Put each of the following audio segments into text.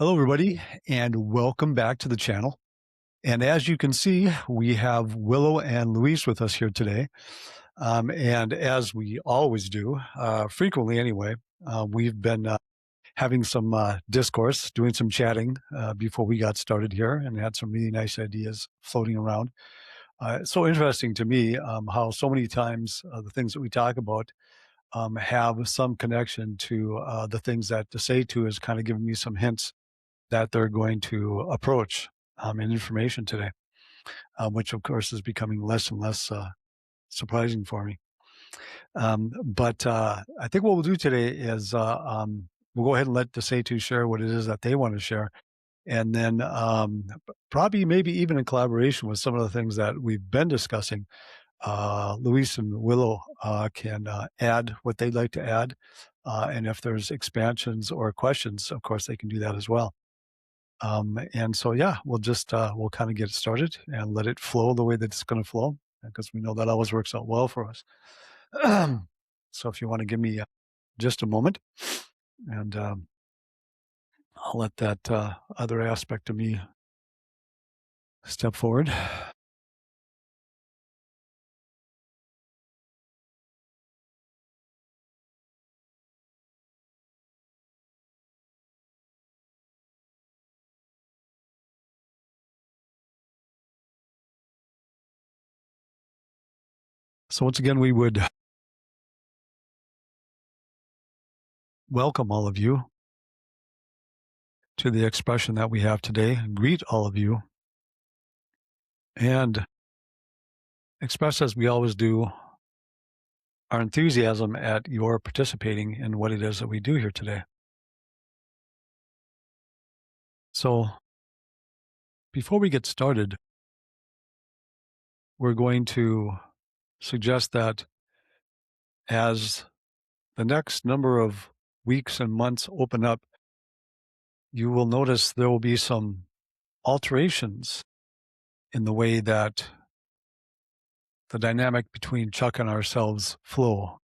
Hello, everybody, and welcome back to the channel. And as you can see, we have Willow and Luis with us here today. And as we always do, frequently anyway, we've been having some discourse, doing some chatting before we got started here and had some really nice ideas floating around. It's so interesting to me how so many times the things that we talk about have some connection to the things that to say to is kind of giving me some hints that they're going to approach in information today, which of course is becoming less and less surprising for me. But I think what we'll do today is we'll go ahead and let the Seitu share what it is that they want to share. And then probably maybe even in collaboration with some of the things that we've been discussing, Luis and Willow can add what they'd like to add. And if there's expansions or questions, of course, they can do that as well. And so, yeah, we'll just, we'll kind of get it started and let it flow the way that it's going to flow, because we know that always works out well for us. So if you want to give me just a moment, and I'll let that other aspect of me step forward. So once again, we would welcome all of you to the expression that we have today, greet all of you, and express, as we always do, our enthusiasm at your participating in what it is that we do here today. So before we get started, we're going to suggest that as the next number of weeks and months open up, you will notice there will be some alterations in the way that the dynamic between Chuck and ourselves flow.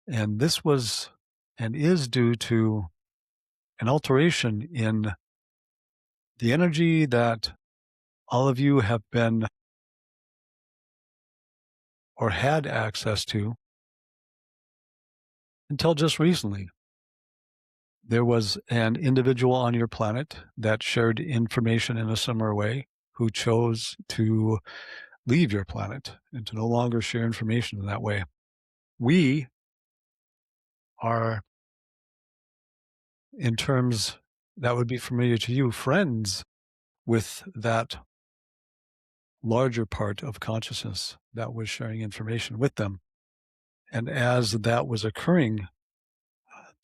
And this was and is due to an alteration in the energy that all of you have been or had access to until just recently. There was an individual on your planet that shared information in a similar way who chose to leave your planet and to no longer share information in that way. We are, in terms that would be familiar to you, friends with that larger part of consciousness that was sharing information with them. And as that was occurring,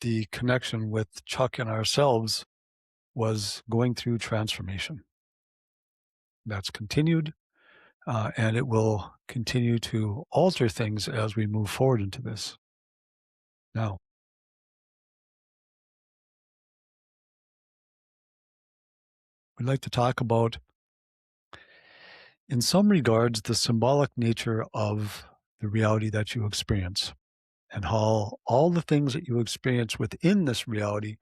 the connection with Chuck and ourselves was going through transformation. That's continued, and it will continue to alter things as we move forward into this. Now, we'd like to talk about, in some regards, the symbolic nature of the reality that you experience, and how all the things that you experience within this reality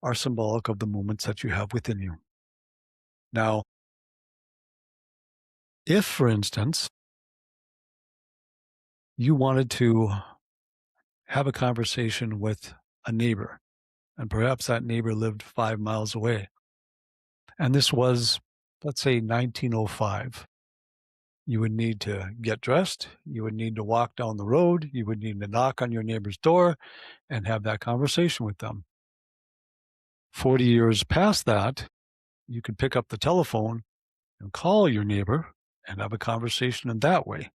are symbolic of the moments that you have within you. Now, if, for instance, you wanted to have a conversation with a neighbor, and perhaps that neighbor lived 5 miles away, and this was, let's say, 1905, you would need to get dressed, you would need to walk down the road, you would need to knock on your neighbor's door and have that conversation with them. 40 years past that, you could pick up the telephone and call your neighbor and have a conversation in that way.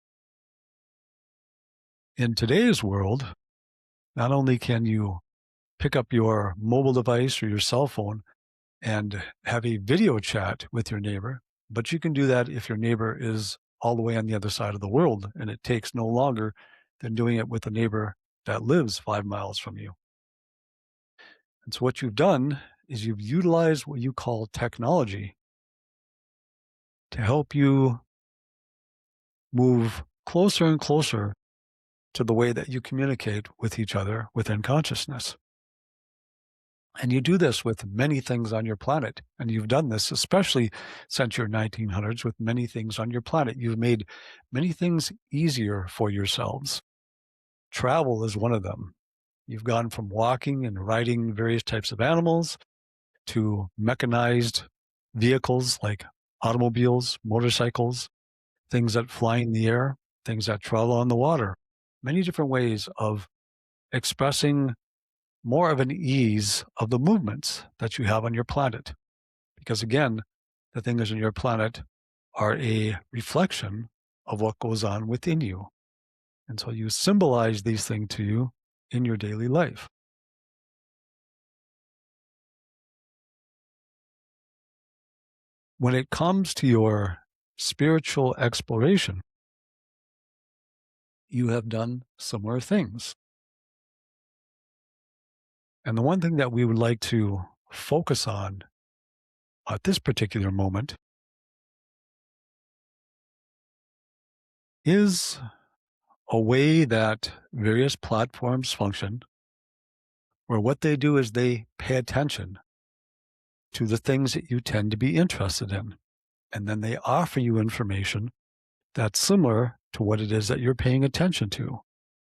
In today's world, not only can you pick up your mobile device or your cell phone and have a video chat with your neighbor, but you can do that if your neighbor is all the way on the other side of the world, and it takes no longer than doing it with a neighbor that lives 5 miles from you. And so what you've done is you've utilized what you call technology to help you move closer and closer to the way that you communicate with each other within consciousness. And you do this with many things on your planet. And you've done this, especially since your 1900s, with many things on your planet. You've made many things easier for yourselves. Travel is one of them. You've gone from walking and riding various types of animals to mechanized vehicles like automobiles, motorcycles, things that fly in the air, things that travel on the water. Many different ways of expressing more of an ease of the movements that you have on your planet. Because again, the things on your planet are a reflection of what goes on within you. And so you symbolize these things to you in your daily life. When it comes to your spiritual exploration, you have done similar things. And the one thing that we would like to focus on at this particular moment is a way that various platforms function, where what they do is they pay attention to the things that you tend to be interested in. And then they offer you information that's similar to what it is that you're paying attention to.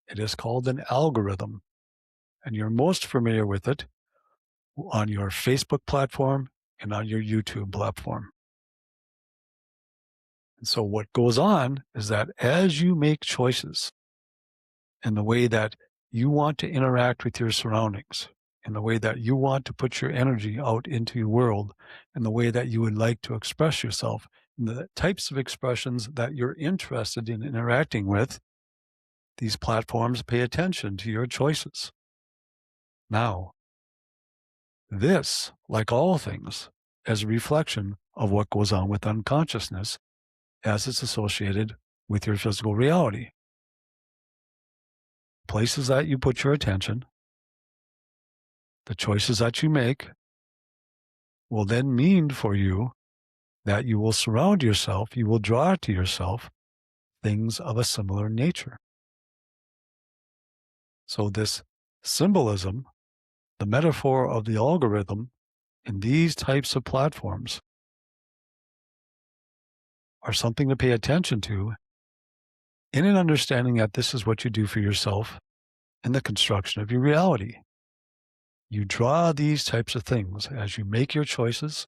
It is called an algorithm. And you're most familiar with it on your Facebook platform and on your YouTube platform. And so what goes on is that as you make choices in the way that you want to interact with your surroundings, in the way that you want to put your energy out into your world, in the way that you would like to express yourself, in the types of expressions that you're interested in interacting with, these platforms pay attention to your choices. Now, this, like all things, is a reflection of what goes on with unconsciousness as it's associated with your physical reality. Places that you put your attention, the choices that you make, will then mean for you that you will surround yourself, you will draw to yourself things of a similar nature. So this symbolism, the metaphor of the algorithm in these types of platforms are something to pay attention to in an understanding that this is what you do for yourself in the construction of your reality. You draw these types of things as you make your choices.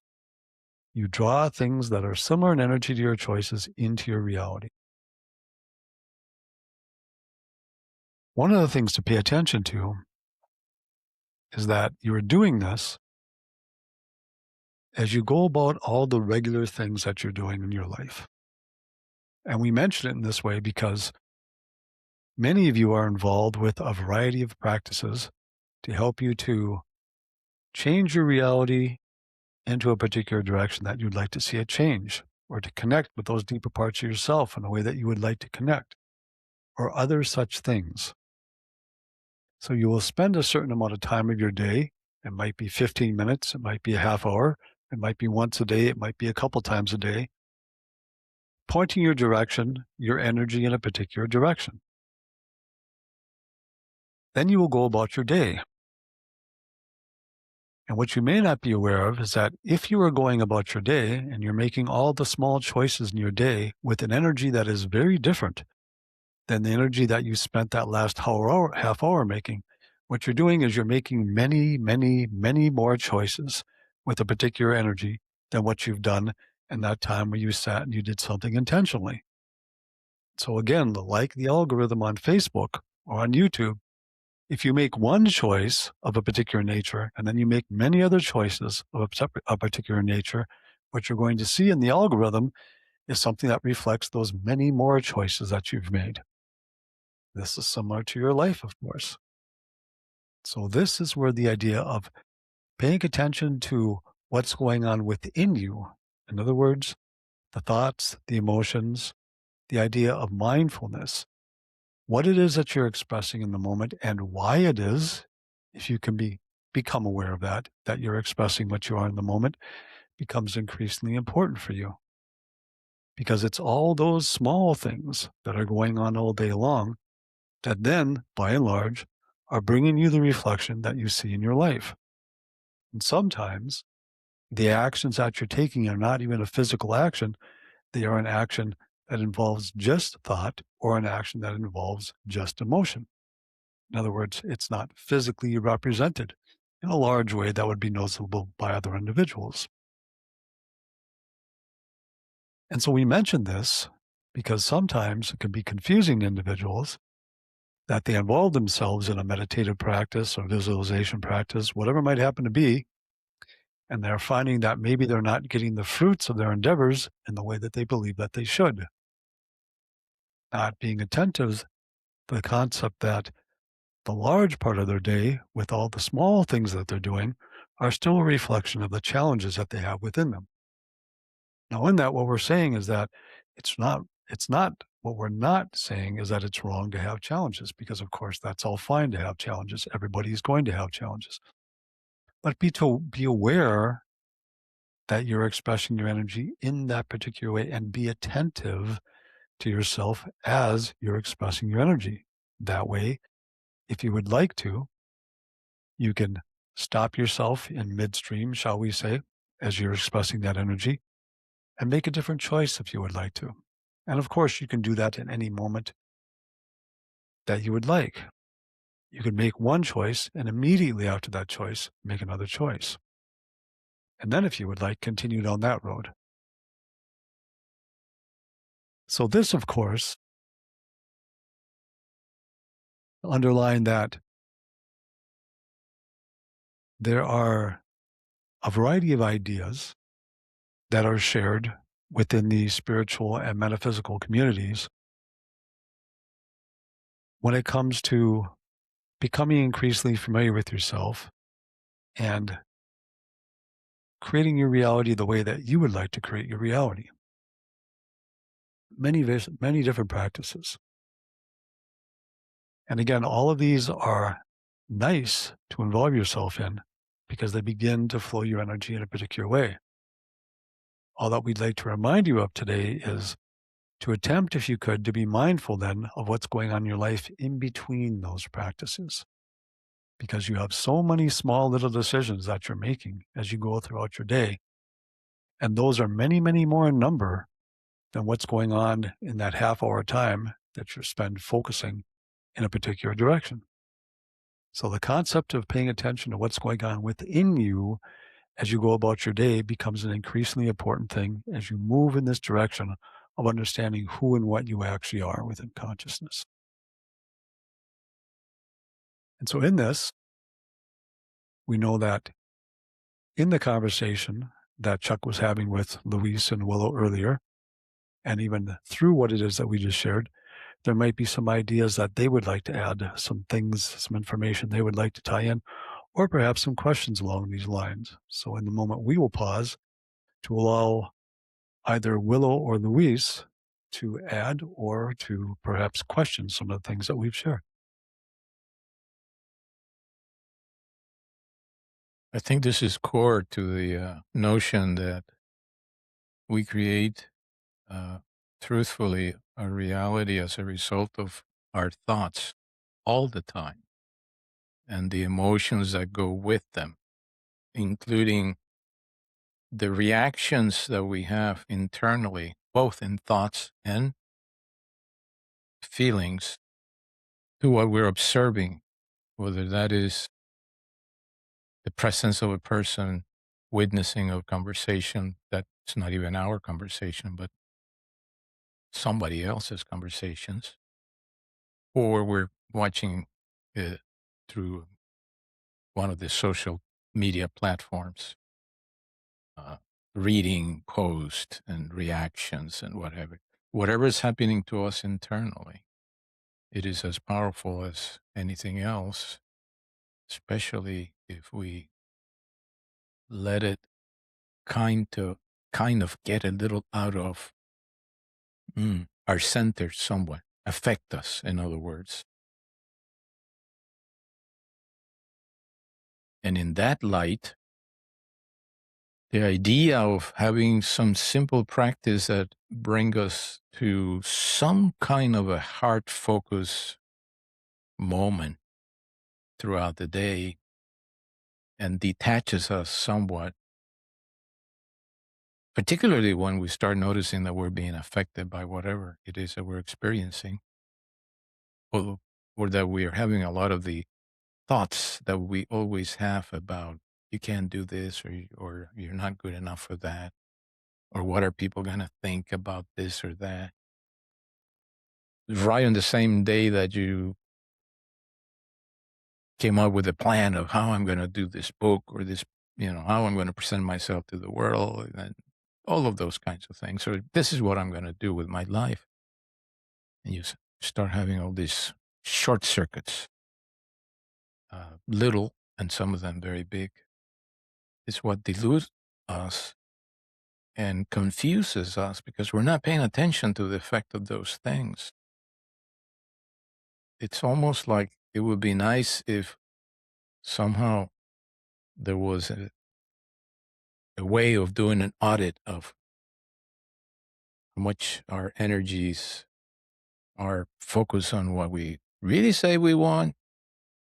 You draw things that are similar in energy to your choices into your reality. One of the things to pay attention to is that you are doing this as you go about all the regular things that you're doing in your life. And we mention it in this way because many of you are involved with a variety of practices to help you to change your reality into a particular direction that you'd like to see it change, or to connect with those deeper parts of yourself in a way that you would like to connect, or other such things. So you will spend a certain amount of time of your day. It might be 15 minutes, it might be a half hour, it might be once a day, it might be a couple times a day, pointing your direction, your energy in a particular direction. Then you will go about your day. And what you may not be aware of is that if you are going about your day and you're making all the small choices in your day with an energy that is very different than the energy that you spent that last half hour making, what you're doing is you're making many, many, many more choices with a particular energy than what you've done in that time where you sat and you did something intentionally. So again, like the algorithm on Facebook or on YouTube, if you make one choice of a particular nature and then you make many other choices of a particular nature, what you're going to see in the algorithm is something that reflects those many more choices that you've made. This is similar to your life, of course. So this is where the idea of paying attention to what's going on within you, in other words, the thoughts, the emotions, the idea of mindfulness, what it is that you're expressing in the moment and why it is, if you can become aware of that you're expressing what you are in the moment, becomes increasingly important for you. Because it's all those small things that are going on all day long that then, by and large, are bringing you the reflection that you see in your life. And sometimes the actions that you're taking are not even a physical action, they are an action that involves just thought or an action that involves just emotion. In other words, it's not physically represented in a large way that would be noticeable by other individuals. And so we mention this because sometimes it can be confusing to individuals that they involve themselves in a meditative practice or visualization practice, whatever it might happen to be, and they're finding that maybe they're not getting the fruits of their endeavors in the way that they believe that they should. Not being attentive to the concept that the large part of their day, with all the small things that they're doing, are still a reflection of the challenges that they have within them. Now, in that, what we're saying is that what we're not saying is that it's wrong to have challenges, because of course that's all fine to have challenges. Everybody's going to have challenges. But be aware that you're expressing your energy in that particular way and be attentive to yourself as you're expressing your energy. That way, if you would like to, you can stop yourself in midstream, shall we say, as you're expressing that energy, and make a different choice if you would like to. And of course, you can do that in any moment that you would like. You can make one choice and immediately after that choice, make another choice. And then if you would like, continue down that road. So this, of course, underline that there are a variety of ideas that are shared within the spiritual and metaphysical communities when it comes to becoming increasingly familiar with yourself and creating your reality the way that you would like to create your reality. Many different practices. And again, all of these are nice to involve yourself in because they begin to flow your energy in a particular way. All that we'd like to remind you of today is to attempt, if you could, to be mindful then of what's going on in your life in between those practices. Because you have so many small little decisions that you're making as you go throughout your day. And those are many, many more in number than what's going on in that half-hour time that you spend focusing in a particular direction. So the concept of paying attention to what's going on within you as you go about your day becomes an increasingly important thing as you move in this direction of understanding who and what you actually are within consciousness. And so in this, we know that in the conversation that Chuck was having with Luis and Willow earlier, and even through what it is that we just shared, there might be some ideas that they would like to add, some things, some information they would like to tie in, or perhaps some questions along these lines. So in the moment, we will pause to allow either Willow or Luis to add or to perhaps question some of the things that we've shared. I think this is core to the notion that we create truthfully a reality as a result of our thoughts all the time and the emotions that go with them, including the reactions that we have internally, both in thoughts and feelings, to what we're observing, whether that is the presence of a person witnessing a conversation that's not even our conversation, but somebody else's conversations, or we're watching it through one of the social media platforms, uh, reading posts and reactions and whatever. Whatever is happening to us internally, it is as powerful as anything else, especially if we let it kind of get a little out of our center somewhat, affect us, in other words. And in that light, the idea of having some simple practice that bring us to some kind of a heart focus moment throughout the day and detaches us somewhat, particularly when we start noticing that we're being affected by whatever it is that we're experiencing, or, or that we are having a lot of the thoughts that we always have about you can't do this, or you're not good enough for that, or what are people going to think about this or that. Right on the same day that you came up with a plan of how I'm going to do this book or this, how I'm going to present myself to the world and all of those kinds of things. So this is what I'm going to do with my life. And you start having all these short circuits, little and some of them very big. It's what dilutes us and confuses us because we're not paying attention to the effect of those things. It's almost like it would be nice if somehow there was a way of doing an audit of how much our energies are focused on what we really say we want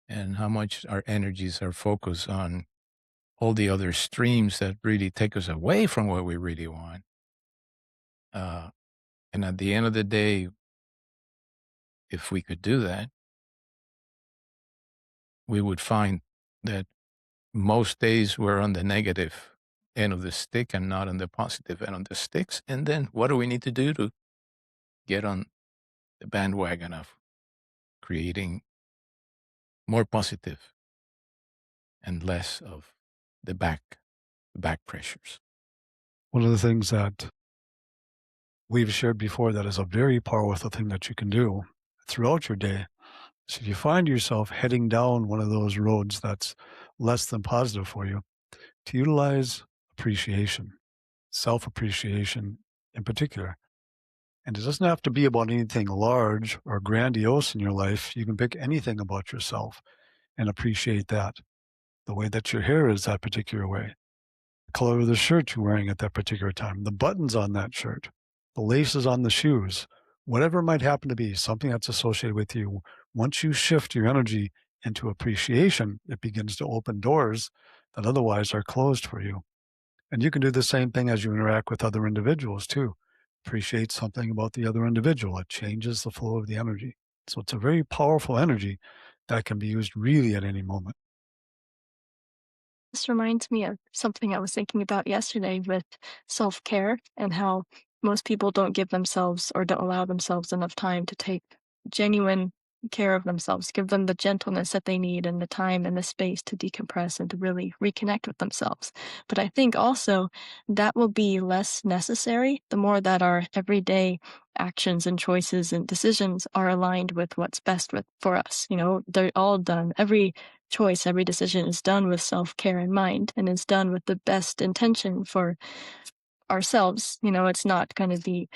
and how much our energies are focused on all the other streams that really take us away from what we really want. Uh, and at the end of the day, if we could do that, we would find that most days we're on the negative end of the stick and not on the positive end of the sticks. And then what do we need to do to get on the bandwagon of creating more positive and less of the back pressures? One of the things that we've shared before that is a very powerful thing that you can do throughout your day. So if you find yourself heading down one of those roads that's less than positive for you, to utilize appreciation, self-appreciation in particular. And it doesn't have to be about anything large or grandiose in your life. You can pick anything about yourself and appreciate that. The way that your hair is that particular way, the color of the shirt you're wearing at that particular time, the buttons on that shirt, the laces on the shoes, whatever it might happen to be, something that's associated with you. Once you shift your energy into appreciation, it begins to open doors that otherwise are closed for you. And you can do the same thing as you interact with other individuals too. Appreciate something about the other individual. It changes the flow of the energy. So it's a very powerful energy that can be used really at any moment. This reminds me of something I was thinking about yesterday with self-care and how most people don't give themselves or don't allow themselves enough time to take genuine care of themselves, give them the gentleness that they need and the time and the space to decompress and to really reconnect with themselves. But I think also that will be less necessary the more that our everyday actions and choices and decisions are aligned with what's best for us. They're all done. Every choice, every decision is done with self-care in mind and is done with the best intention for ourselves. It's not going to be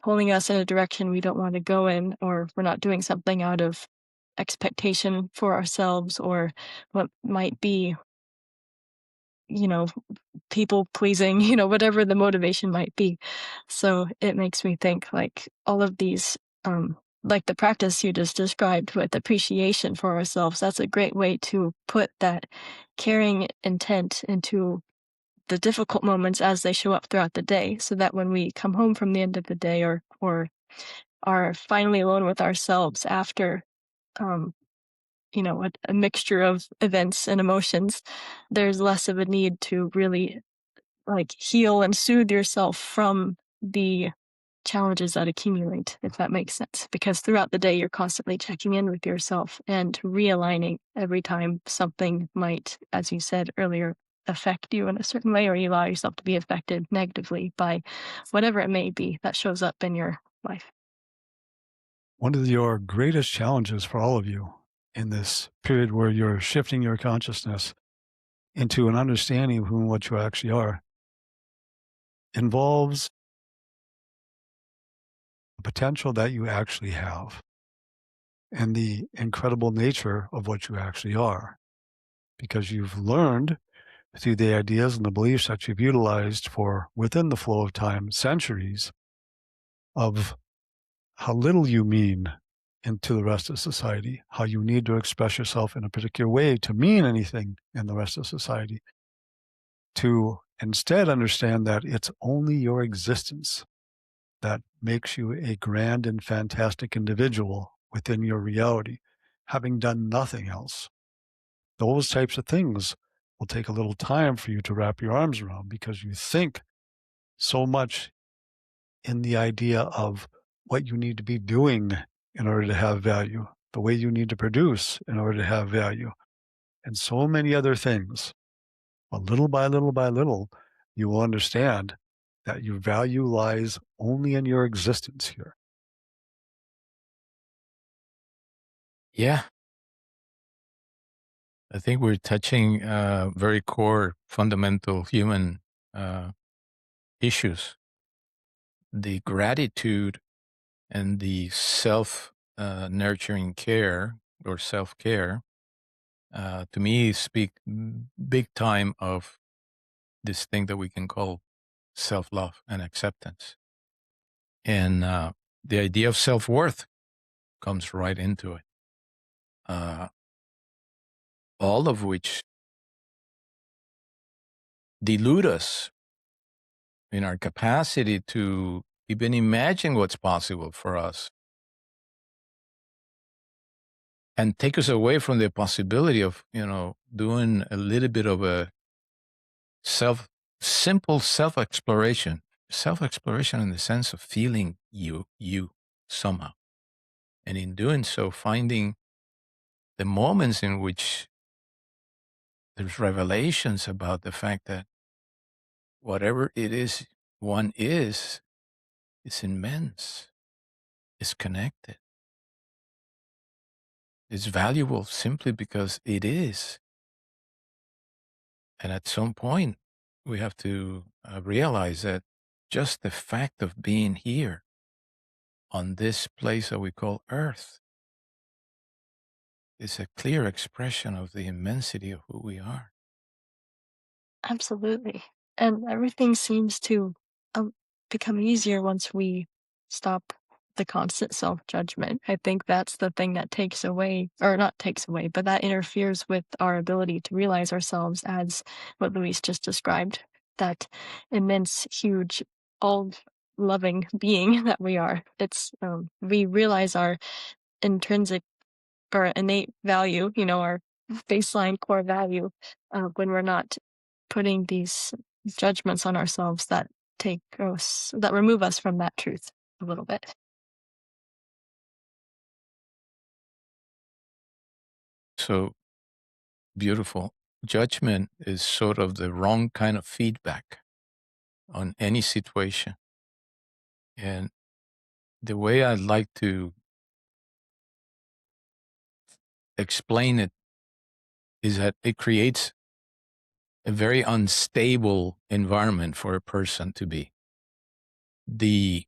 pulling us in a direction we don't want to go in, or we're not doing something out of expectation for ourselves or what might be, you know, people pleasing, whatever the motivation might be. So it makes me think like all of these, like the practice you just described with appreciation for ourselves, that's a great way to put that caring intent into the difficult moments as they show up throughout the day, so that when we come home from the end of the day or are finally alone with ourselves after, um, a mixture of events and emotions, there's less of a need to really like heal and soothe yourself from the challenges that accumulate, if that makes sense. Because throughout the day, you're constantly checking in with yourself and realigning every time something might, as you said earlier, affect you in a certain way, or you allow yourself to be affected negatively by whatever it may be that shows up in your life. One of your greatest challenges for all of you in this period where you're shifting your consciousness into an understanding of who and what you actually are involves the potential that you actually have and the incredible nature of what you actually are. Because you've learned through the ideas and the beliefs that you've utilized for within the flow of time, centuries, of how little you mean into the rest of society, how you need to express yourself in a particular way to mean anything in the rest of society, to instead understand that it's only your existence that makes you a grand and fantastic individual within your reality, having done nothing else. Those types of things will take a little time for you to wrap your arms around because you think so much in the idea of what you need to be doing in order to have value, the way you need to produce in order to have value, and so many other things. But little by little by little, you will understand that your value lies only in your existence here. Yeah, I think we're touching very core, fundamental human issues. The gratitude and the self nurturing care or self care, to me, speak big time of this thing that we can call self love and acceptance. And the idea of self worth comes right into it. All of which delude us in our capacity to even imagine what's possible for us and take us away from the possibility of, doing a little bit of a simple self-exploration in the sense of feeling you somehow. And in doing so, finding the moments in which there's revelations about the fact that whatever it is one is immense, is connected, is valuable simply because it is. And at some point, we have to realize that just the fact of being here on this place that we call Earth is a clear expression of the immensity of who we are. Absolutely. And everything seems to um, become easier once we stop the constant self judgment. I think that's the thing that takes away, or not takes away, but that interferes with our ability to realize ourselves as what Luis just described, that immense, huge, all loving being that we are. We realize our intrinsic or innate value, our baseline core value, when we're not putting these judgments on ourselves that remove us from that truth a little bit. So beautiful. Judgment is sort of the wrong kind of feedback on any situation. And the way I'd like to explain it is that it creates a very unstable environment for a person to be. The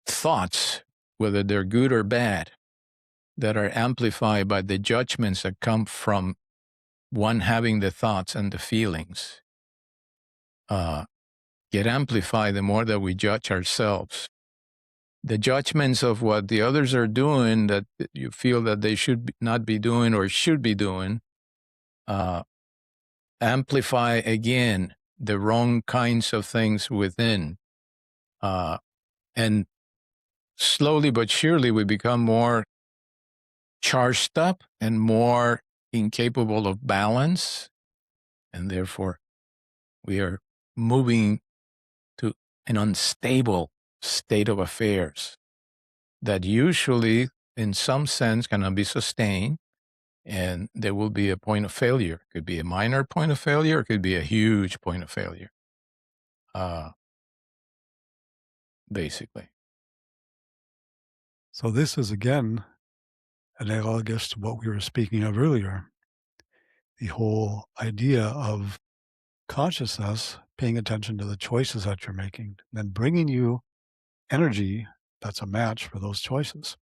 thoughts, whether they're good or bad, that are amplified by the judgments that come from one having the thoughts and the feelings, get amplified the more that we judge ourselves. The judgments of what the others are doing that you feel that they should not be doing or should be doing, amplify again the wrong kinds of things within. And slowly but surely we become more charged up and more incapable of balance. And therefore we are moving to an unstable state of affairs that usually in some sense cannot be sustained. And there will be a point of failure. It could be a minor point of failure. It could be a huge point of failure. Basically. So this is again analogous to what we were speaking of earlier. The whole idea of consciousness paying attention to the choices that you're making, then bringing you energy that's a match for those choices.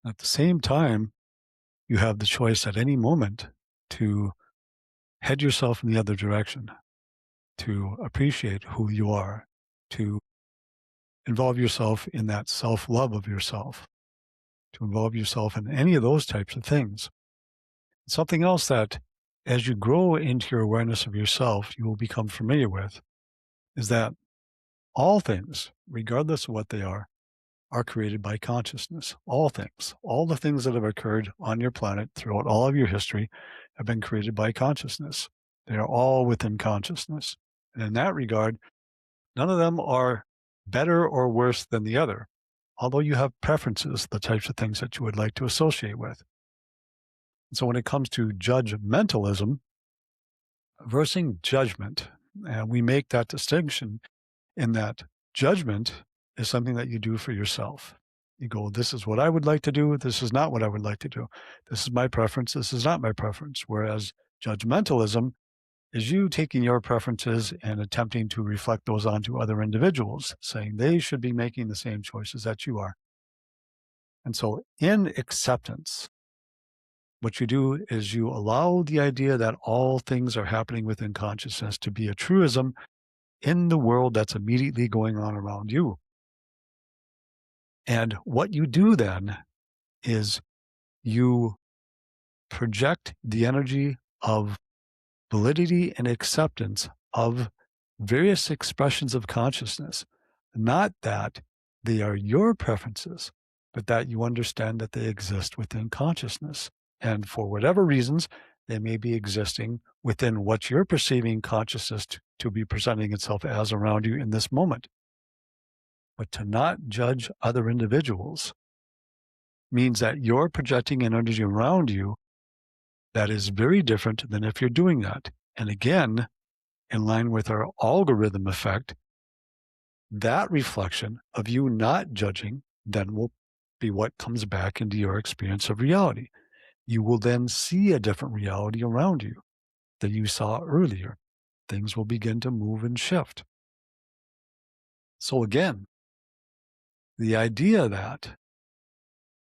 At the same time, you have the choice at any moment to head yourself in the other direction, to appreciate who you are, to involve yourself in that self-love of yourself, to involve yourself in any of those types of things. Something else that, as you grow into your awareness of yourself, you will become familiar with is that all things, regardless of what they are created by consciousness. All things, all the things that have occurred on your planet throughout all of your history have been created by consciousness. They are all within consciousness. And in that regard, none of them are better or worse than the other, although you have preferences, the types of things that you would like to associate with. And so when it comes to judgmentalism, versing judgment, and we make that distinction in that judgment is something that you do for yourself. You go, this is what I would like to do. This is not what I would like to do. This is my preference. This is not my preference. Whereas judgmentalism is you taking your preferences and attempting to reflect those onto other individuals, saying they should be making the same choices that you are. And so in acceptance, what you do is you allow the idea that all things are happening within consciousness to be a truism in the world that's immediately going on around you. And what you do then is you project the energy of validity and acceptance of various expressions of consciousness, not that they are your preferences, but that you understand that they exist within consciousness. And for whatever reasons, they may be existing within what you're perceiving consciousness to be presenting itself as around you in this moment. But to not judge other individuals means that you're projecting an energy around you that is very different than if you're doing that. And again, in line with our algorithm effect, that reflection of you not judging then will be what comes back into your experience of reality. You will then see a different reality around you than you saw earlier. Things will begin to move and shift. So again, the idea that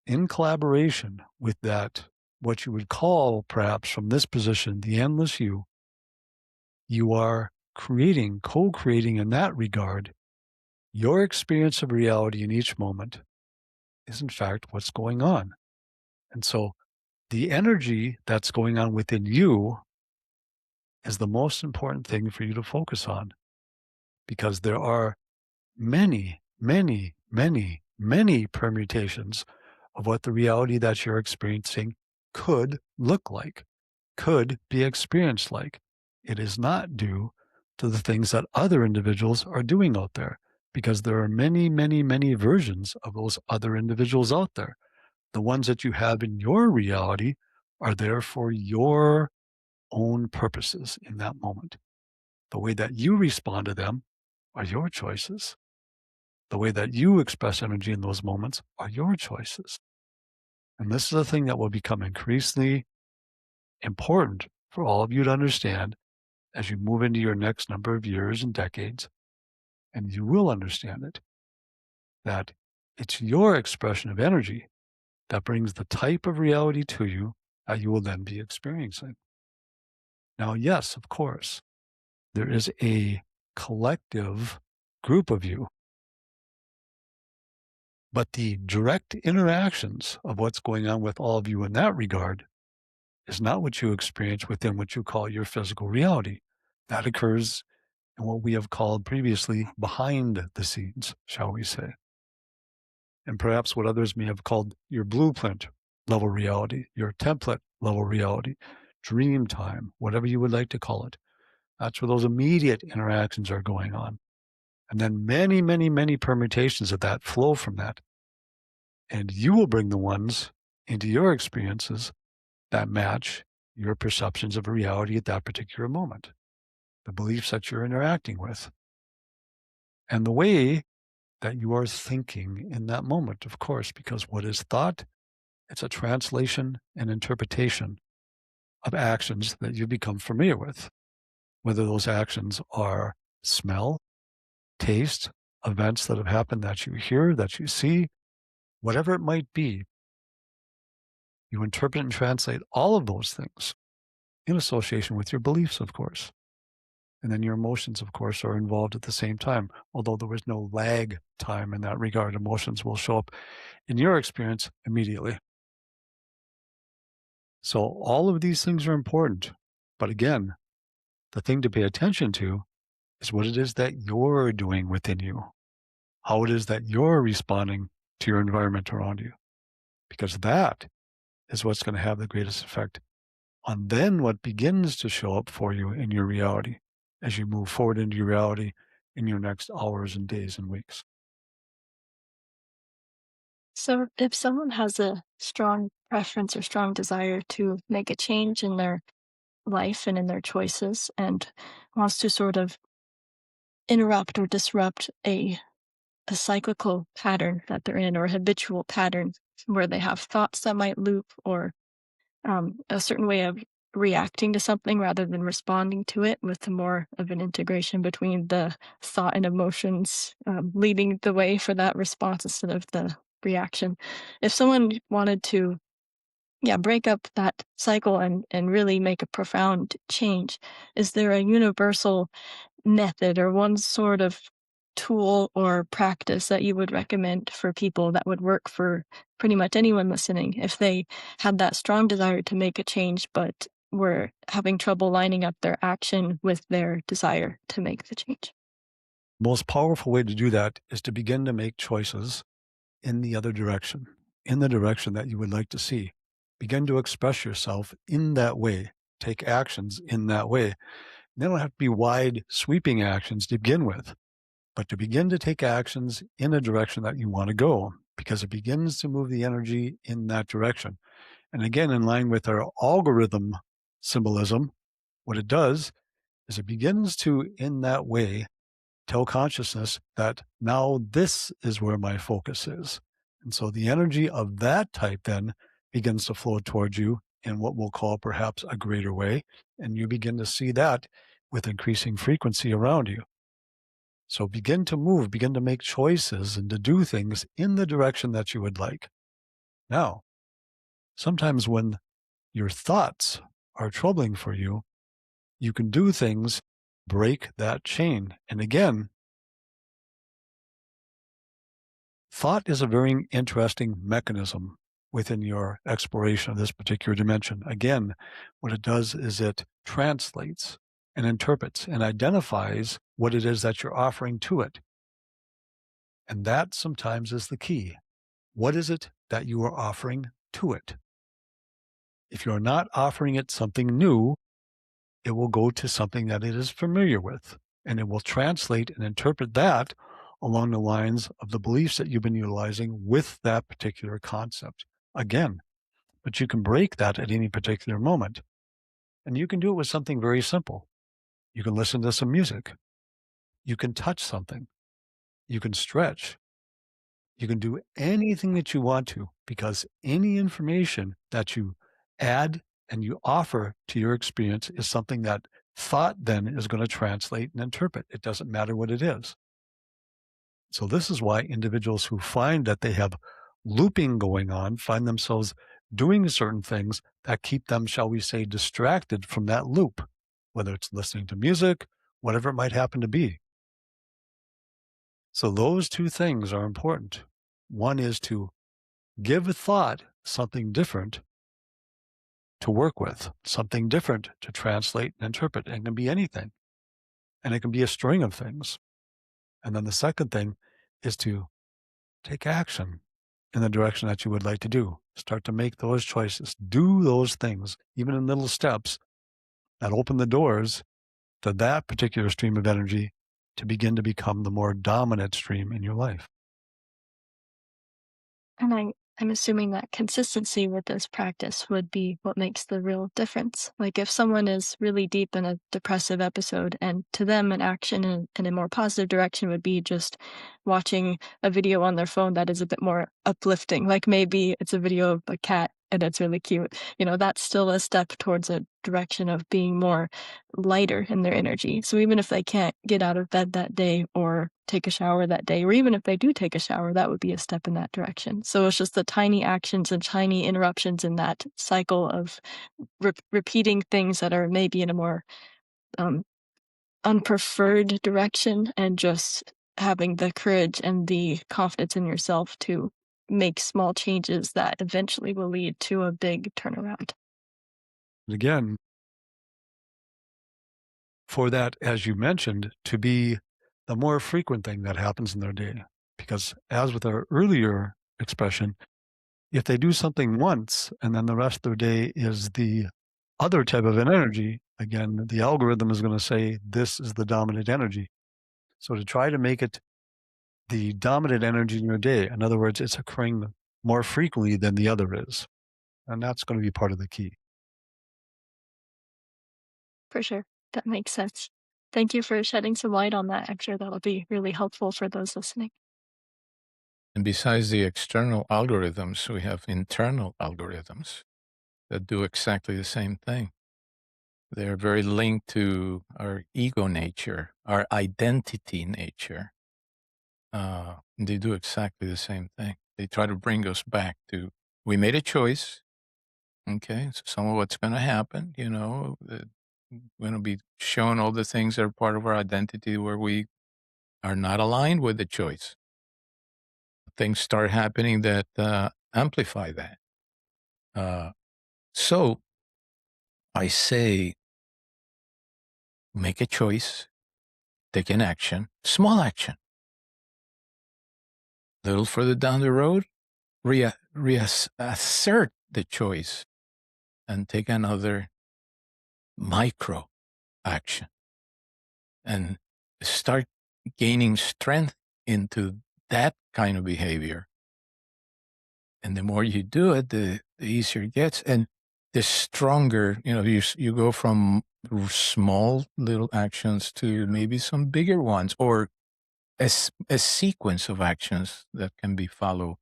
in collaboration with that, what you would call perhaps from this position, the endless you, you are creating, co-creating in that regard, your experience of reality in each moment is in fact what's going on. And so the energy that's going on within you is the most important thing for you to focus on, because there are many, many, many, many permutations of what the reality that you're experiencing could look like, could be experienced like. It is not due to the things that other individuals are doing out there, because there are many, many, many versions of those other individuals out there. The ones that you have in your reality are there for your own purposes in that moment. The way that you respond to them are your choices. The way that you express energy in those moments are your choices. And this is a thing that will become increasingly important for all of you to understand as you move into your next number of years and decades. And you will understand it, that it's your expression of energy that brings the type of reality to you that you will then be experiencing. Now, yes, of course, there is a collective group of you, but the direct interactions of what's going on with all of you in that regard is not what you experience within what you call your physical reality. That occurs in what we have called previously behind the scenes, shall we say. And perhaps what others may have called your blueprint level reality, your template level reality, dream time, whatever you would like to call it. That's where those immediate interactions are going on. And then many, many, many permutations of that flow from that. And you will bring the ones into your experiences that match your perceptions of reality at that particular moment, the beliefs that you're interacting with, and the way that you are thinking in that moment, of course, because what is thought, it's a translation and interpretation of actions that you become familiar with, whether those actions are smell, taste, events that have happened that you hear, that you see, whatever it might be. You interpret and translate all of those things in association with your beliefs, of course. And then your emotions, of course, are involved at the same time. Although there was no lag time in that regard, emotions will show up in your experience immediately. So all of these things are important. But again, the thing to pay attention to is what it is that you're doing within you, how it is that you're responding to your environment around you, because that is what's going to have the greatest effect on then what begins to show up for you in your reality as you move forward into your reality in your next hours and days and weeks. So if someone has a strong preference or strong desire to make a change in their life and in their choices and wants to sort of interrupt or disrupt a cyclical pattern that they're in or a habitual pattern where they have thoughts that might loop or a certain way of reacting to something rather than responding to it with more of an integration between the thought and emotions leading the way for that response instead of the reaction. If someone wanted to, yeah, break up that cycle and really make a profound change, is there a universal method or one sort of tool or practice that you would recommend for people that would work for pretty much anyone listening if they had that strong desire to make a change but were having trouble lining up their action with their desire to make the change? Most powerful way to do that is to begin to make choices in the other direction, in the direction that you would like to see. Begin to express yourself in that way. Take actions in that way. They don't have to be wide, sweeping actions to begin with, but to begin to take actions in a direction that you want to go, because it begins to move the energy in that direction. And again, in line with our algorithm symbolism, what it does is it begins to, in that way, tell consciousness that now this is where my focus is. And so the energy of that type then begins to flow towards you in what we'll call perhaps a greater way. And you begin to see that with increasing frequency around you. So begin to move, begin to make choices and to do things in the direction that you would like. Now, sometimes when your thoughts are troubling for you, you can do things, break that chain. And again, thought is a very interesting mechanism within your exploration of this particular dimension. Again, what it does is it translates and interprets and identifies what it is that you're offering to it. And that sometimes is the key. What is it that you are offering to it? If you're not offering it something new, it will go to something that it is familiar with, and it will translate and interpret that along the lines of the beliefs that you've been utilizing with that particular concept. Again, but you can break that at any particular moment. And you can do it with something very simple. You can listen to some music. You can touch something. You can stretch. You can do anything that you want to, because any information that you add and you offer to your experience is something that thought then is going to translate and interpret. It doesn't matter what it is. So this is why individuals who find that they have looping going on find themselves doing certain things that keep them, shall we say, distracted from that loop, whether it's listening to music, whatever it might happen to be. So those two things are important. One is to give a thought something different to work with, something different to translate and interpret. And it can be anything. And it can be a string of things. And then the second thing is to take action in the direction that you would like to do. Start to make those choices. Do those things, even in little steps that open the doors to that particular stream of energy to begin to become the more dominant stream in your life. And I'm assuming that consistency with this practice would be what makes the real difference. Like if someone is really deep in a depressive episode, and to them an action in a more positive direction would be just watching a video on their phone that is a bit more uplifting. Like maybe it's a video of a cat and it's really cute. That's still a step towards a direction of being more lighter in their energy. So even if they can't get out of bed that day or take a shower that day, or even if they do take a shower, that would be a step in that direction. So it's just the tiny actions and tiny interruptions in that cycle of repeating things that are maybe in a more um, unpreferred direction and just having the courage and the confidence in yourself to make small changes that eventually will lead to a big turnaround. And again, for that, as you mentioned, to be the more frequent thing that happens in their day. Because as with our earlier expression, if they do something once and then the rest of their day is the other type of an energy, again, the algorithm is going to say this is the dominant energy. So to try to make it the dominant energy in your day, in other words, it's occurring more frequently than the other is. And that's going to be part of the key. For sure. That makes sense. Thank you for shedding some light on that. I'm sure that'll be really helpful for those listening. And besides the external algorithms, we have internal algorithms that do exactly the same thing. They're very linked to our ego nature, our identity nature. They do exactly the same thing. They try to bring us back to, we made a choice. Okay, so some of what's going to happen, we're going to be shown all the things that are part of our identity where we are not aligned with the choice. Things start happening that amplify that. So I say, make a choice, take an action, small action. A little further down the road, reassert the choice and take another micro action and start gaining strength into that kind of behavior. And the more you do it, the easier it gets. And the stronger, you go from small little actions to maybe some bigger ones, or a sequence of actions that can be followed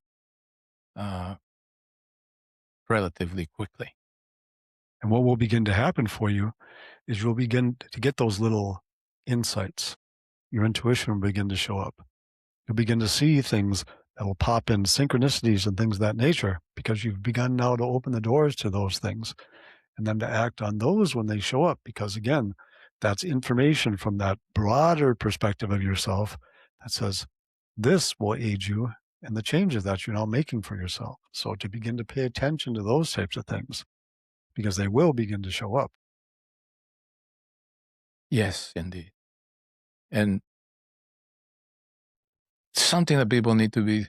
relatively quickly. And what will begin to happen for you is you'll begin to get those little insights. Your intuition will begin to show up. You'll begin to see things that will pop in, synchronicities and things of that nature, because you've begun now to open the doors to those things and then to act on those when they show up. Because again, that's information from that broader perspective of yourself that says, this will aid you in the changes that you're now making for yourself. So to begin to pay attention to those types of things, because they will begin to show up. Yes, indeed. And something that people need to be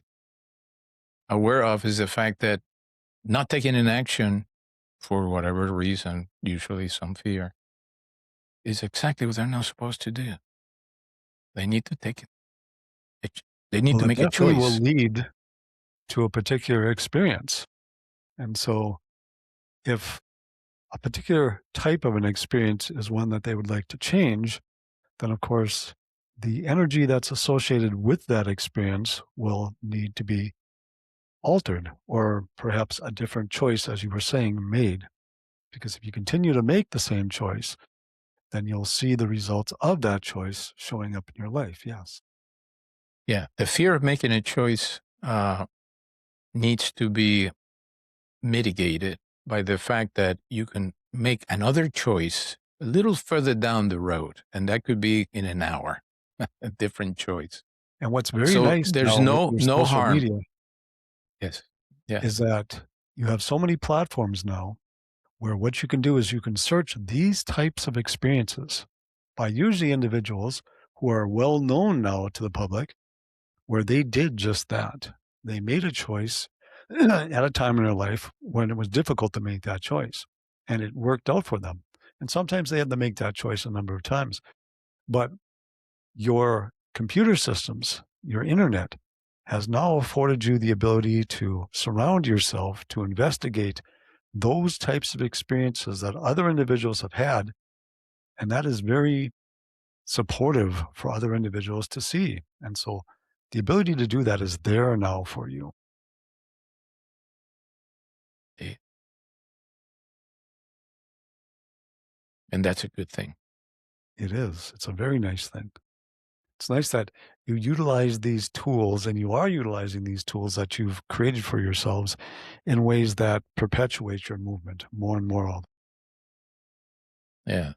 aware of is the fact that not taking an action for whatever reason, usually some fear, is exactly what they're not supposed to do. They need to take it. They need to It make a definitely choice. will lead to a particular experience. And so if a particular type of an experience is one that they would like to change, then of course the energy that's associated with that experience will need to be altered, or perhaps a different choice, as you were saying, made. Because if you continue to make the same choice, then you'll see the results of that choice showing up in your life. Yes. Yeah. The fear of making a choice needs to be mitigated by the fact that you can make another choice a little further down the road, and that could be in an hour, a different choice. And what's very So nice there's now with no your no social harm. media Yes. Yes. is that you have so many platforms now where what you can do is you can search these types of experiences by usually individuals who are well known now to the public, where they did just that. They made a choice at a time in their life when it was difficult to make that choice, and it worked out for them. And sometimes they had to make that choice a number of times. But your computer systems, your internet, has now afforded you the ability to surround yourself, to investigate those types of experiences that other individuals have had. And that is very supportive for other individuals to see. And so the ability to do that is there now for you. And that's a good thing. It is. It's a very nice thing. It's nice that you utilize these tools, and you are utilizing these tools that you've created for yourselves in ways that perpetuate your movement more and more of. Yeah.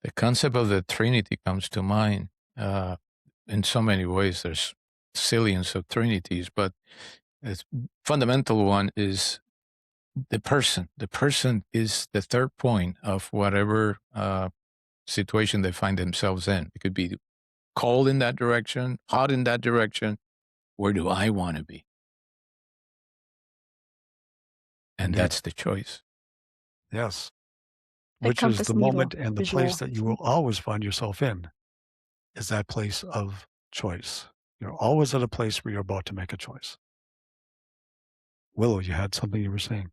The concept of the Trinity comes to mind. In so many ways, there's zillions of Trinities, but the fundamental one is the person. The person is the third point of whatever situation they find themselves in. It could be cold in that direction, hot in that direction. Where do I want to be? And Indeed. that's the choice. Yes. The Which is compass the needle moment and the visual. place that you will always find yourself in, is that place of choice. You're always at a place where you're about to make a choice. Willow, you had something you were saying.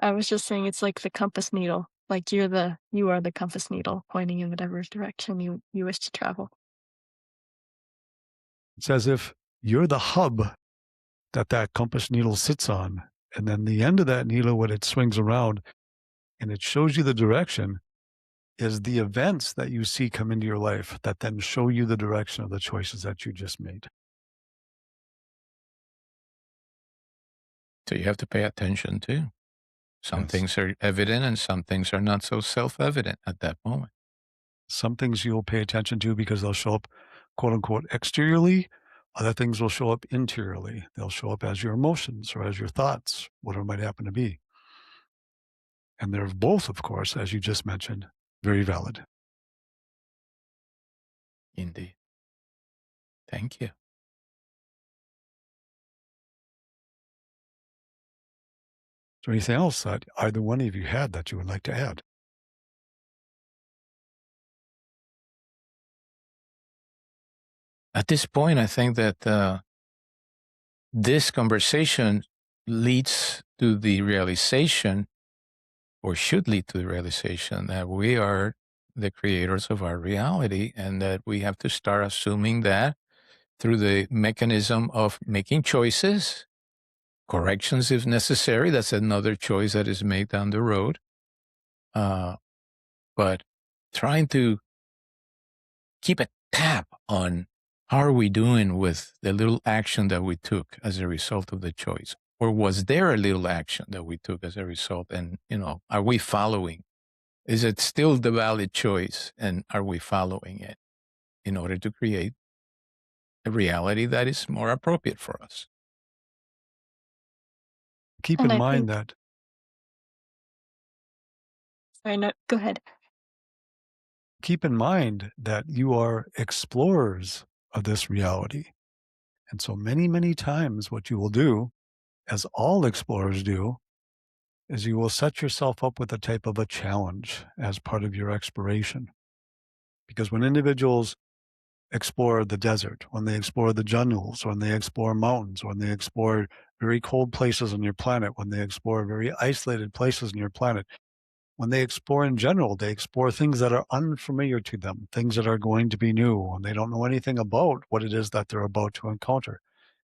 I was just saying it's like the compass needle. Like you are the compass needle pointing in whatever direction you wish to travel. It's as if you're the hub that compass needle sits on. And then the end of that needle, when it swings around and it shows you the direction, is the events that you see come into your life that then show you the direction of the choices that you just made. So you have to pay attention too. Some Yes. things are evident and some things are not so self-evident at that moment. Some things you'll pay attention to because they'll show up, quote unquote, exteriorly. Other things will show up interiorly. They'll show up as your emotions or as your thoughts, whatever might happen to be. And they're both, of course, as you just mentioned, very valid. Indeed. Thank you. Is there anything else that either one of you had that you would like to add? At this point, I think that this conversation leads to the realization, or should lead to the realization, that we are the creators of our reality and that we have to start assuming that through the mechanism of making choices, corrections if necessary. That's another choice that is made down the road. But trying to keep a tab on how are we doing with the little action that we took as a result of the choice? Or was there a little action that we took as a result? And, are we following? Is it still the valid choice? And are we following it in order to create a reality that is more appropriate for us? Keep And in I mind think that sorry, no, go ahead. keep in mind that you are explorers of this reality. And so many, many times what you will do, as all explorers do, is you will set yourself up with a type of a challenge as part of your exploration. Because when individuals explore the desert, when they explore the jungles, when they explore mountains, when they explore very cold places on your planet, when they explore very isolated places on your planet, when they explore in general, they explore things that are unfamiliar to them, things that are going to be new, and they don't know anything about what it is that they're about to encounter.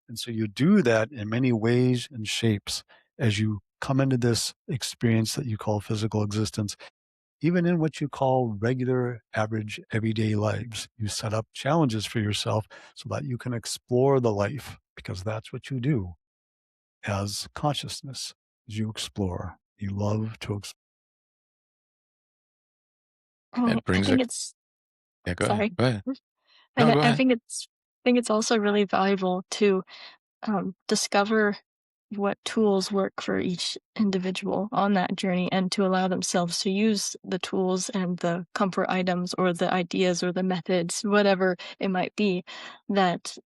And so you do that in many ways and shapes as you come into this experience that you call physical existence. Even in what you call regular, average, everyday lives, you set up challenges for yourself so that you can explore the life, because that's what you do as consciousness. You explore. You love to explore. That I brings think a, it's yeah, go ahead. sorry. Go ahead. And No, I, go I ahead. think it's also really valuable to discover what tools work for each individual on that journey and to allow themselves to use the tools and the comfort items or the ideas or the methods, whatever it might be, that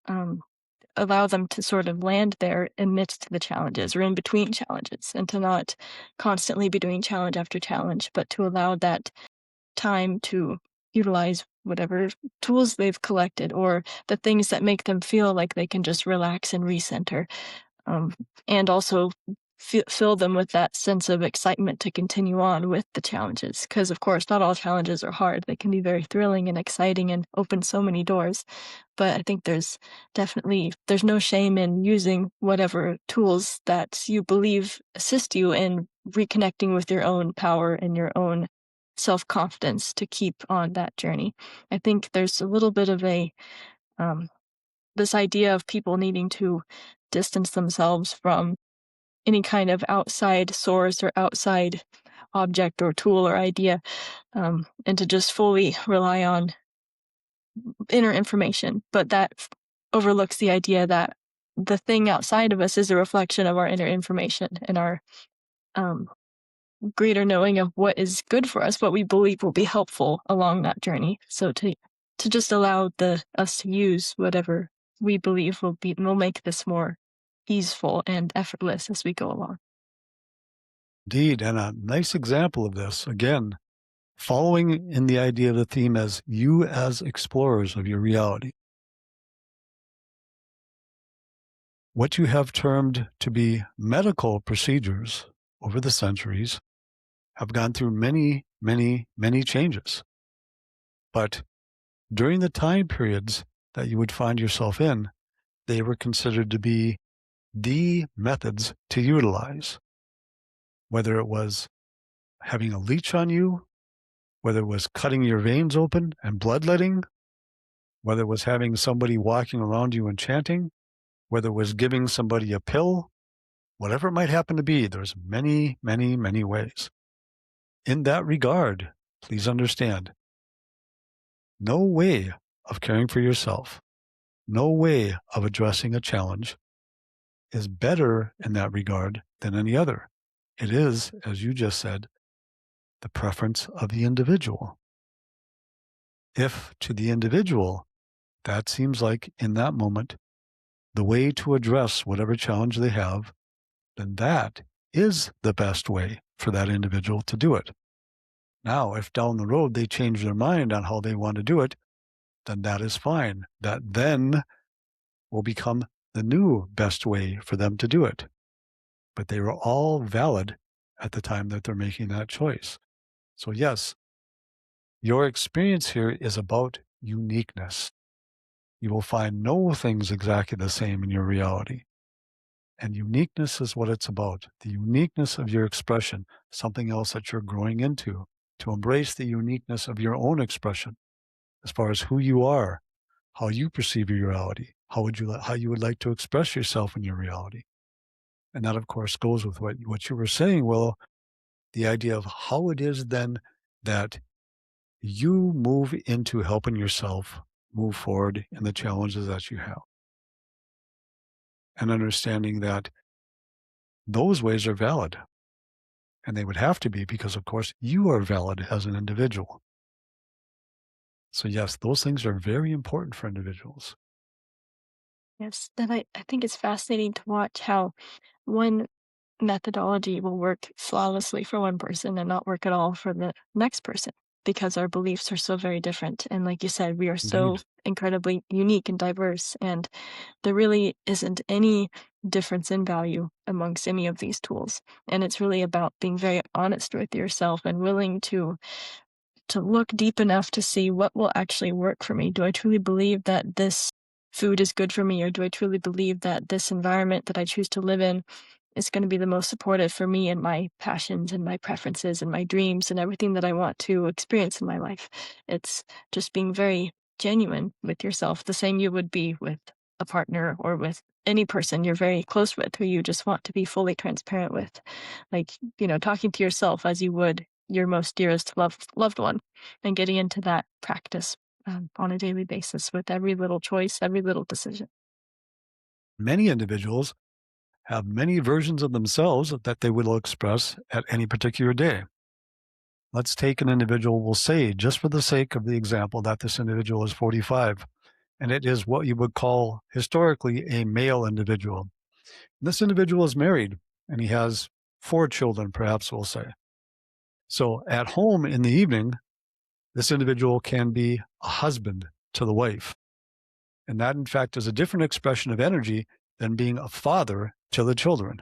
allow them to sort of land there amidst the challenges or in between challenges, and to not constantly be doing challenge after challenge, but to allow that time to utilize whatever tools they've collected or the things that make them feel like they can just relax and recenter, um, and also fill them with that sense of excitement to continue on with the challenges. Because, of course, not all challenges are hard. They can be very thrilling and exciting and open so many doors. But I think there's no shame in using whatever tools that you believe assist you in reconnecting with your own power and your own self-confidence to keep on that journey. I think there's a little bit of this idea of people needing to distance themselves from any kind of outside source or outside object or tool or idea, and to just fully rely on inner information. But that overlooks the idea that the thing outside of us is a reflection of our inner information and our um, greater knowing of what is good for us, what we believe will be helpful along that journey. So to just allow us to use whatever we believe will make this more easeful and effortless as we go along. Indeed, and a nice example of this, again, following in the idea of the theme as you as explorers of your reality. What you have termed to be medical procedures over the centuries have gone through many, many, many changes. But during the time periods that you would find yourself in, they were considered to be the methods to utilize. Whether it was having a leech on you, whether it was cutting your veins open and bloodletting, whether it was having somebody walking around you and chanting, whether it was giving somebody a pill, whatever it might happen to be, there's many, many, many ways. In that regard, please understand, no way of caring for yourself, no way of addressing a challenge is better in that regard than any other. It is, as you just said, the preference of the individual. If to the individual, that seems like in that moment, the way to address whatever challenge they have, then that is the best way for that individual to do it. Now, if down the road they change their mind on how they want to do it, then that is fine. That then will become the new best way for them to do it. But they were all valid at the time that they're making that choice. So yes, your experience here is about uniqueness. You will find no things exactly the same in your reality. And uniqueness is what it's about. The uniqueness of your expression, something else that you're growing into, to embrace the uniqueness of your own expression as far as who you are, how you perceive your reality, how you would like to express yourself in your reality. And that, of course, goes with what you were saying, Willow, the idea of how it is then that you move into helping yourself move forward in the challenges that you have. And understanding that those ways are valid. And they would have to be because, of course, you are valid as an individual. So yes, those things are very important for individuals. Yes, and I think it's fascinating to watch how one methodology will work flawlessly for one person and not work at all for the next person because our beliefs are so very different. And like you said, we are so Indeed. incredibly unique and diverse, and there really isn't any difference in value amongst any of these tools. And it's really about being very honest with yourself and willing to look deep enough to see what will actually work for me. Do I truly believe that this food is good for me, or do I truly believe that this environment that I choose to live in is going to be the most supportive for me and my passions and my preferences and my dreams and everything that I want to experience in my life? It's just being very genuine with yourself, the same you would be with a partner or with any person you're very close with who you just want to be fully transparent with. Like, talking to yourself as you would your most dearest loved one, and getting into that practice on a daily basis with every little choice, every little decision. Many individuals have many versions of themselves that they will express at any particular day. Let's take an individual, we'll say, just for the sake of the example, that this individual is 45, and it is what you would call historically a male individual. This individual is married, and he has 4 children, perhaps we'll say. So at home in the evening, this individual can be a husband to the wife. And that, in fact, is a different expression of energy than being a father to the children.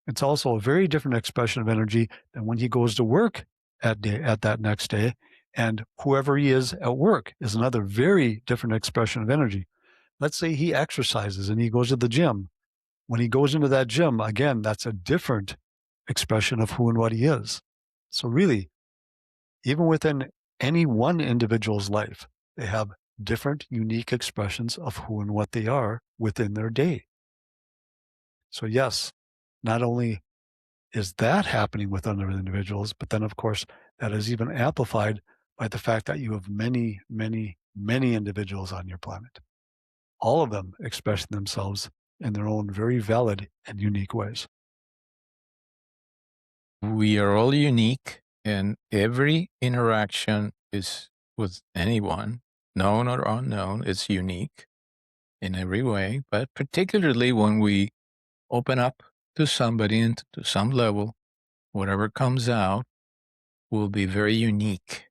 It's also a very different expression of energy than when he goes to work at that next day. And whoever he is at work is another very different expression of energy. Let's say he exercises and he goes to the gym. When he goes into that gym, again, that's a different expression of who and what he is. So really, even within any one individual's life, they have different, unique expressions of who and what they are within their day. So yes, not only is that happening with other individuals? But then, of course, that is even amplified by the fact that you have many, many, many individuals on your planet, all of them expressing themselves in their own very valid and unique ways. We are all unique, and every interaction is with anyone, known or unknown. It's unique in every way, but particularly when we open up to somebody and to some level, whatever comes out will be very unique.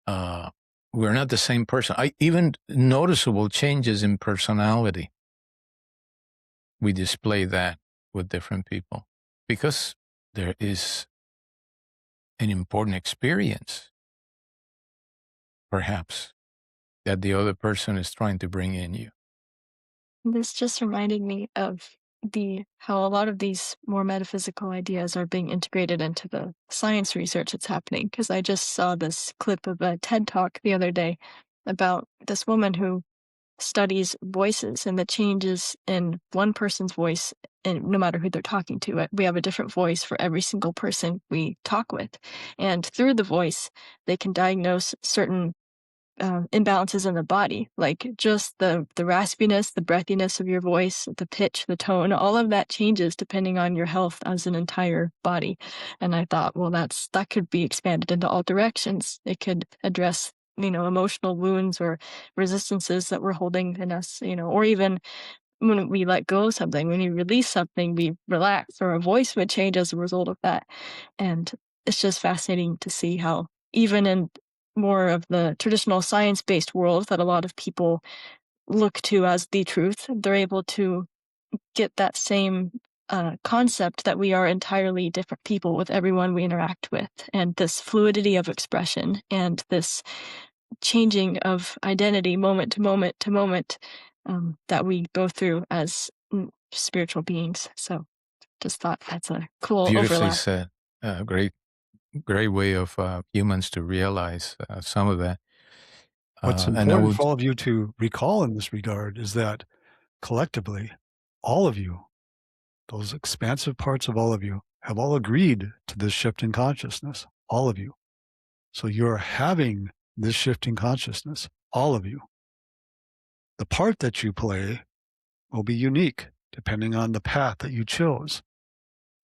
We're not the same person. Even noticeable changes in personality, we display that with different people because there is an important experience, perhaps, that the other person is trying to bring in you. This just reminded me of how a lot of these more metaphysical ideas are being integrated into the science research that's happening. Because I just saw this clip of a TED talk the other day about this woman who studies voices and the changes in one person's voice, and no matter who they're talking to, we have a different voice for every single person we talk with. And through the voice, they can diagnose certain imbalances in the body, like just the raspiness, the breathiness of your voice, the pitch, the tone, all of that changes depending on your health as an entire body. And I thought, well, that could be expanded into all directions. It could address, emotional wounds or resistances that we're holding in us, or even when we let go of something, when we release something, we relax, or our voice would change as a result of that. And it's just fascinating to see how, even in more of the traditional science-based world that a lot of people look to as the truth, they're able to get that same concept that we are entirely different people with everyone we interact with, and this fluidity of expression and this changing of identity moment to moment to moment that we go through as spiritual beings. So just thought that's a cool Beautifully overlap. said. Great way of humans to realize some of that. What's And I important would, for all of you to recall in this regard is that collectively, all of you, those expansive parts of all of you, have all agreed to this shift in consciousness, all of you. So you're having this shift in consciousness, all of you. The part that you play will be unique depending on the path that you chose.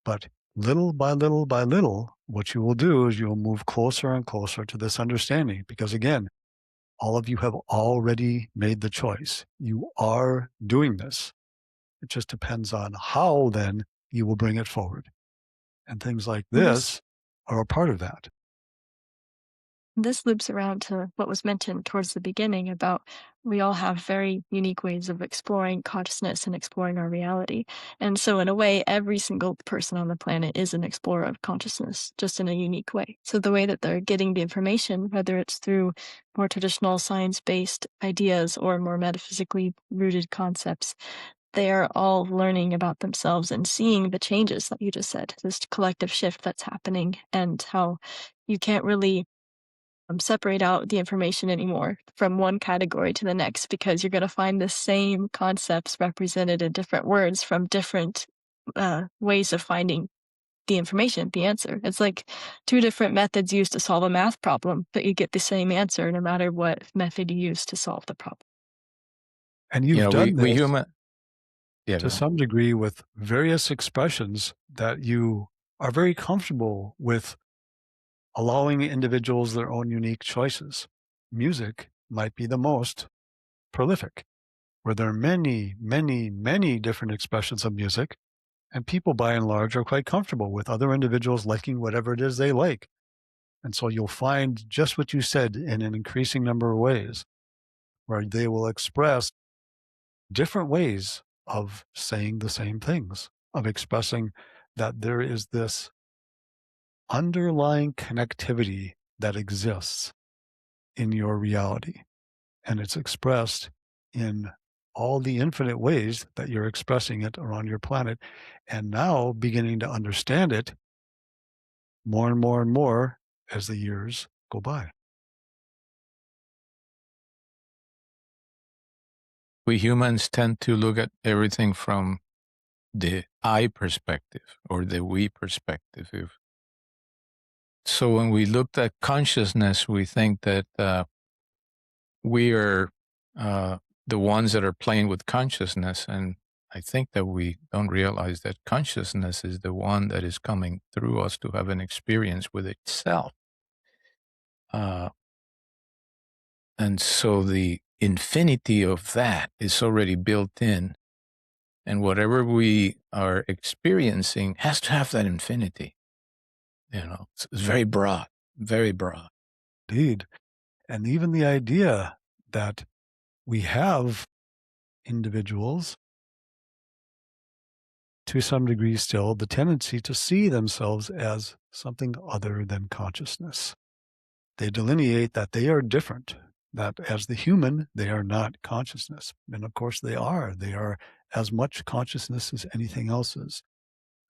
But little by little by little, what you will do is you'll move closer and closer to this understanding because, again, all of you have already made the choice. You are doing this. It just depends on how then you will bring it forward. And things like This this are a part of that. this loops around to what was mentioned towards the beginning about we all have very unique ways of exploring consciousness and exploring our reality. And so, in a way, every single person on the planet is an explorer of consciousness, just in a unique way. So, the way that they're getting the information, whether it's through more traditional science based ideas or more metaphysically rooted concepts, they are all learning about themselves and seeing the changes that you just said, this collective shift that's happening, and how you can't really separate out the information anymore from one category to the next because you're going to find the same concepts represented in different words from different ways of finding the information, the answer. It's like two different methods used to solve a math problem, but you get the same answer no matter what method you use to solve the problem. And you've done we this human, yeah, to go ahead. some degree with various expressions that you are very comfortable with allowing individuals their own unique choices. Music might be the most prolific, where there are many, many, many different expressions of music, and people by and large are quite comfortable with other individuals liking whatever it is they like. And so you'll find just what you said in an increasing number of ways, where they will express different ways of saying the same things, of expressing that there is this underlying connectivity that exists in your reality. And it's expressed in all the infinite ways that you're expressing it around your planet. And now beginning to understand it more and more and more as the years go by. We humans tend to look at everything from the I perspective or the we perspective. So when we looked at consciousness, we think that we are the ones that are playing with consciousness. And I think that we don't realize that consciousness is the one that is coming through us to have an experience with itself. Uh, and so the infinity of that is already built in. And whatever we are experiencing has to have that infinity. It's very broad, very broad. Indeed. And even the idea that we have individuals, to some degree still, the tendency to see themselves as something other than consciousness. They delineate that they are different, that as the human, they are not consciousness. And of course they are. They are as much consciousness as anything else is.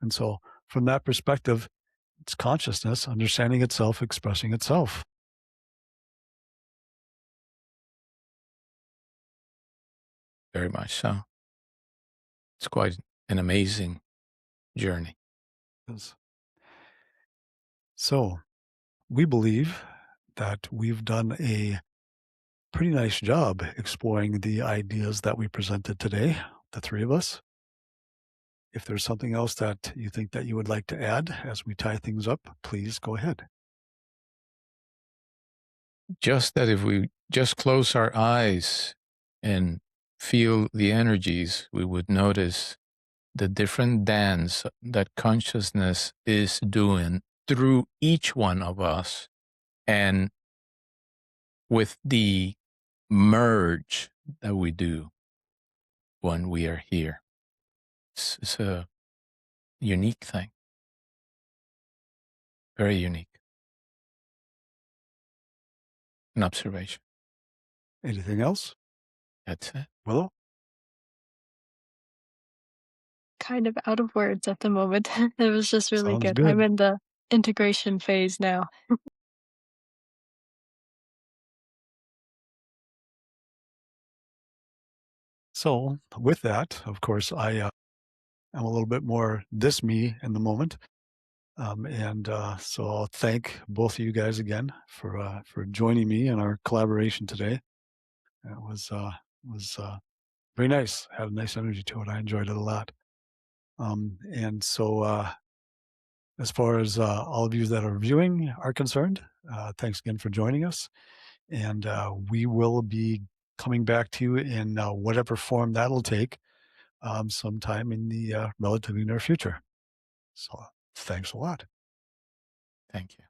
And so from that perspective, it's consciousness, understanding itself, expressing itself. Very much so. It's quite an amazing journey. So we believe that we've done a pretty nice job exploring the ideas that we presented today, the three of us. If there's something else that you think that you would like to add as we tie things up, please go ahead. Just that if we just close our eyes and feel the energies, we would notice the different dance that consciousness is doing through each one of us, and with the merge that we do when we are here. It's a unique thing, very unique. An observation. Anything else? That's it. Willow? Kind of out of words at the moment. It was just really Sounds good. I'm good. in the integration phase now. So with that, of course, I am a little bit more this me in the moment. So I'll thank both of you guys again for joining me in our collaboration today. It was very nice. Had a nice energy to it. I enjoyed it a lot. As far as all of you that are viewing are concerned, thanks again for joining us. And we will be coming back to you in whatever form that'll take sometime in the relatively near future. So thanks a lot. Thank you.